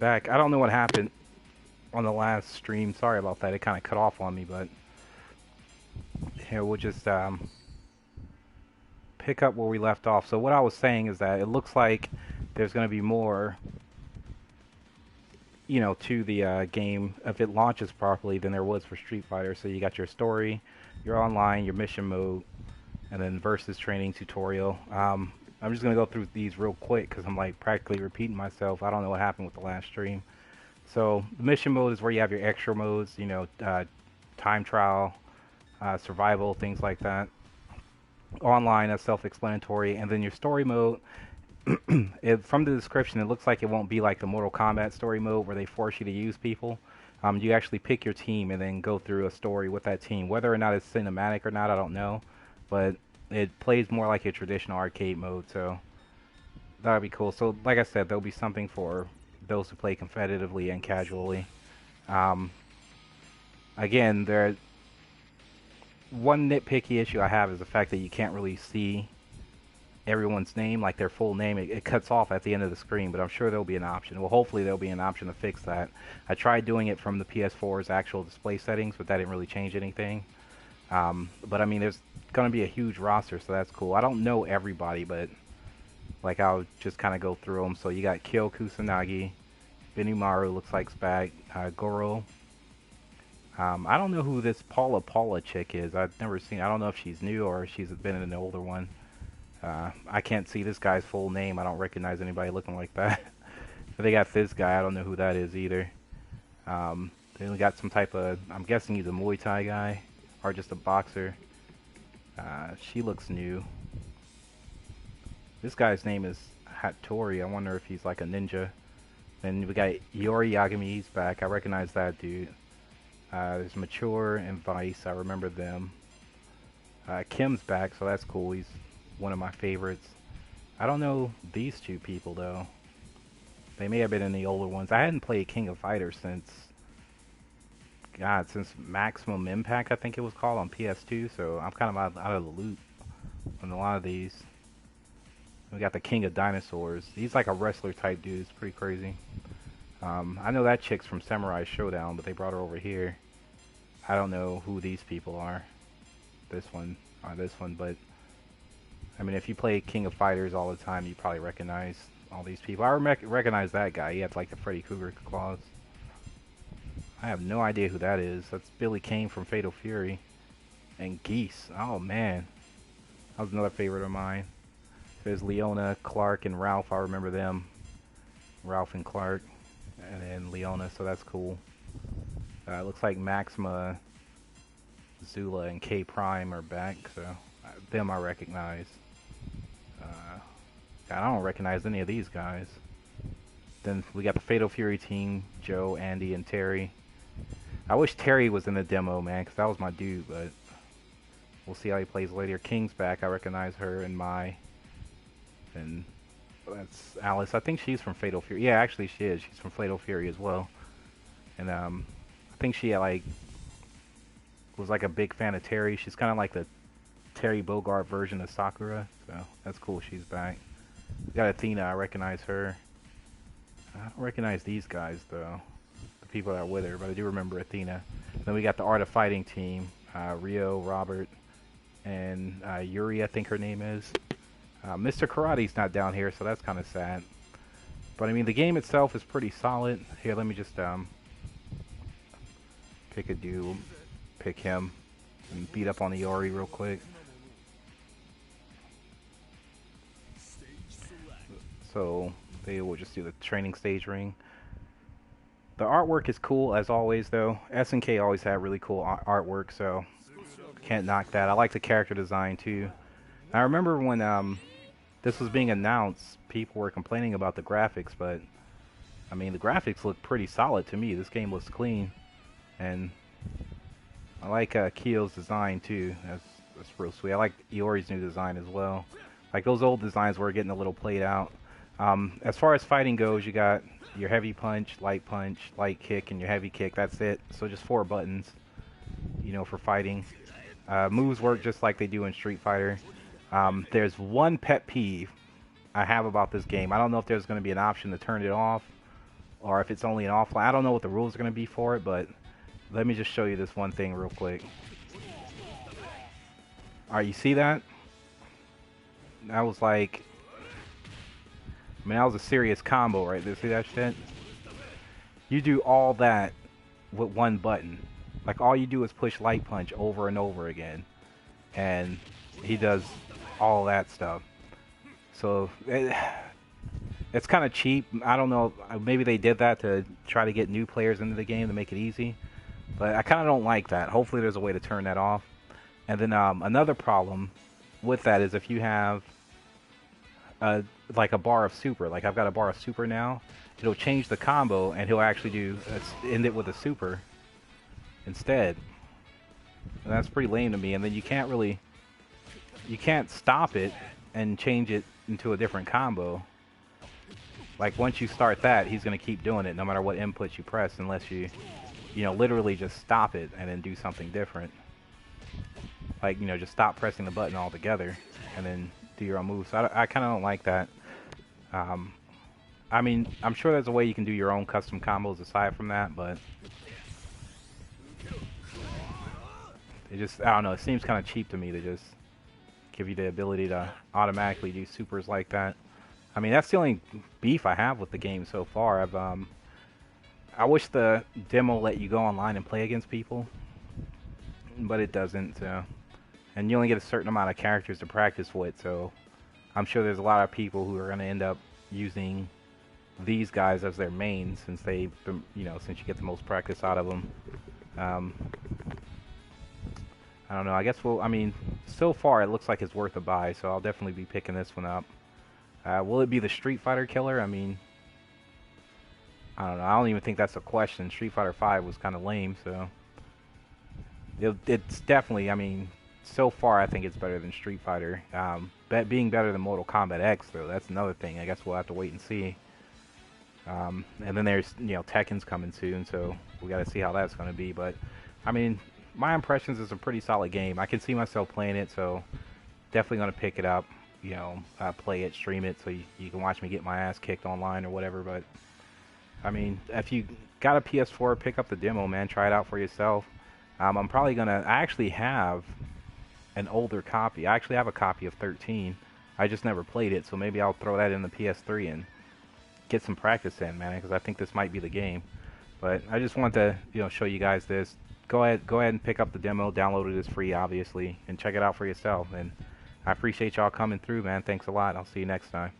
Back. I don't know what happened on the last stream. Sorry about that. It kind of cut off on me, but here we'll just pick up where we left off. So what I was saying is that it looks like there's going to be more, to the game if it launches properly than there was for Street Fighter. So you got your story, your online, your mission mode, and then versus training tutorial. I'm just going to go through these real quick because I'm like practically repeating myself. I don't know what happened with the last stream. So the mission mode is where you have your extra modes, time trial, survival, things like that. Online, that's self-explanatory. And then your story mode, from the description, it looks like it won't be like the Mortal Kombat story mode where they force you to use people. You actually pick your team and then go through a story with that team. Whether or not it's cinematic or not, I don't know. But it plays more like a traditional arcade mode, so that would be cool. So, like I said, there'll be something for those who play competitively and casually. Um, Again, one nitpicky issue I have is the fact that you can't really see everyone's name, like their full name. It cuts off at the end of the screen, but I'm sure there'll be an option. Well, hopefully there'll be an option to fix that. I tried doing it from the PS4's actual display settings, but that didn't really change anything. But I mean, there's going to be a huge roster, so that's cool. I don't know everybody, but like I'll just kind of go through them. So you got Kyo Kusanagi, Benimaru looks like Spag, Goro. I don't know who this Paula chick is. I've never seen. I don't know if she's new or she's been in an older one. I can't see this guy's full name. I don't recognize anybody looking like that. They got this guy. I don't know who that is either. Then we got some type of. I'm guessing he's a Muay Thai guy or just a boxer. She looks new. This guy's name is Hattori. I wonder if he's like a ninja. Then we got Yori Yagami. He's back. I recognize that dude. There's Mature and Vice. I remember them. Kim's back, so that's cool. He's one of my favorites. I don't know these two people, though. They may have been in the older ones. I hadn't played King of Fighters since Maximum Impact, I think it was called, on PS2, so I'm kind of out of the loop on a lot of these. We got the King of Dinosaurs. He's like a wrestler type dude. It's pretty crazy. I know that chick's from Samurai Showdown, but they brought her over here. I don't know who these people are. This one or this one, but I mean, if you play King of Fighters all the time, you probably recognize all these people. I recognize that guy. He had like the Freddy Krueger claws. I have no idea who that is. That's Billy Kane from Fatal Fury. And Geese. Oh man, that was another favorite of mine. There's Leona, Clark, and Ralph. I remember them. Ralph and Clark. And then Leona, so that's cool. Looks like Maxima, Zula, and K Prime are back, so them I recognize. I don't recognize any of these guys. Then we got the Fatal Fury team, Joe, Andy, and Terry. I wish Terry was in the demo, man, because that was my dude, but we'll see how he plays later. King's back, I recognize her, and Mai. And that's Alice. I think she's from Fatal Fury. Yeah, actually she is. She's from Fatal Fury as well. And I think she like was like a big fan of Terry. She's kind of like the Terry Bogard version of Sakura. So that's cool. She's back. We got Athena. I recognize her. I don't recognize these guys though. The people that are with her, but I do remember Athena. Then we got the Art of Fighting team. Rio, Robert, and Yuri. I think her name is. Mr. Karate's not down here, so that's kind of sad. But I mean, the game itself is pretty solid. Here, let me just pick a dude, pick him, and beat up on the Yori real quick. So they will just do the training stage ring. The artwork is cool as always, though. SNK always had really cool artwork, so can't knock that. I like the character design too. I remember when this was being announced, people were complaining about the graphics, but I mean, the graphics look pretty solid to me. This game looks clean, and I like Kyo's design too. That's real sweet. I like Iori's new design as well. Like those old designs were getting a little played out. As far as fighting goes, you got your heavy punch, light kick, and your heavy kick. That's it. So just 4 buttons, for fighting. Moves work just like they do in Street Fighter. There's one pet peeve I have about this game. I don't know if there's going to be an option to turn it off, or if it's only an offline. I don't know what the rules are going to be for it, but let me just show you this one thing real quick. Alright, you see that? That was like... I mean, that was a serious combo right there. See that shit? You do all that with one button. Like, all you do is push light punch over and over again. And he does all that stuff. So, it's kind of cheap. I don't know. Maybe they did that to try to get new players into the game to make it easy. But I kind of don't like that. Hopefully there's a way to turn that off. And then another problem with that is if you have like a bar of super, like I've got a bar of super now, it'll change the combo and he'll actually end it with a super instead. And that's pretty lame to me. And then you can't stop it and change it into a different combo. Like once you start that, he's going to keep doing it no matter what input you press, unless you literally just stop it and then do something different. Like, just stop pressing the button altogether and then do your own moves. So I kind of don't like that. I mean, I'm sure there's a way you can do your own custom combos aside from that, but it just, I don't know, it seems kind of cheap to me to just give you the ability to automatically do supers like that. I mean, that's the only beef I have with the game so far. I wish the demo let you go online and play against people, but it doesn't. And you only get a certain amount of characters to practice with, so I'm sure there's a lot of people who are going to end up using these guys as their main, since they've been, since you get the most practice out of them. I don't know. I guess I mean, so far it looks like it's worth a buy, so I'll definitely be picking this one up. Will it be the Street Fighter killer? I mean, I don't know. I don't even think that's a question. Street Fighter 5 was kind of lame, so it's definitely, I mean, so far I think it's better than Street Fighter. Being better than Mortal Kombat X, though, that's another thing. I guess we'll have to wait and see. And then there's, Tekken's coming soon, so we got to see how that's going to be. But, I mean, my impressions is a pretty solid game. I can see myself playing it, so definitely going to pick it up, play it, stream it, so you can watch me get my ass kicked online or whatever. But, I mean, if you got a PS4, pick up the demo, man. Try it out for yourself. I'm probably going to... I actually have an older copy. I actually have a copy of 13. I just never played it, so maybe I'll throw that in the PS3 and get some practice in, man, because I think this might be the game. But I just wanted to, show you guys this. Go ahead and pick up the demo. Download it. It's free, obviously, and check it out for yourself. And I appreciate y'all coming through, man. Thanks a lot. I'll see you next time.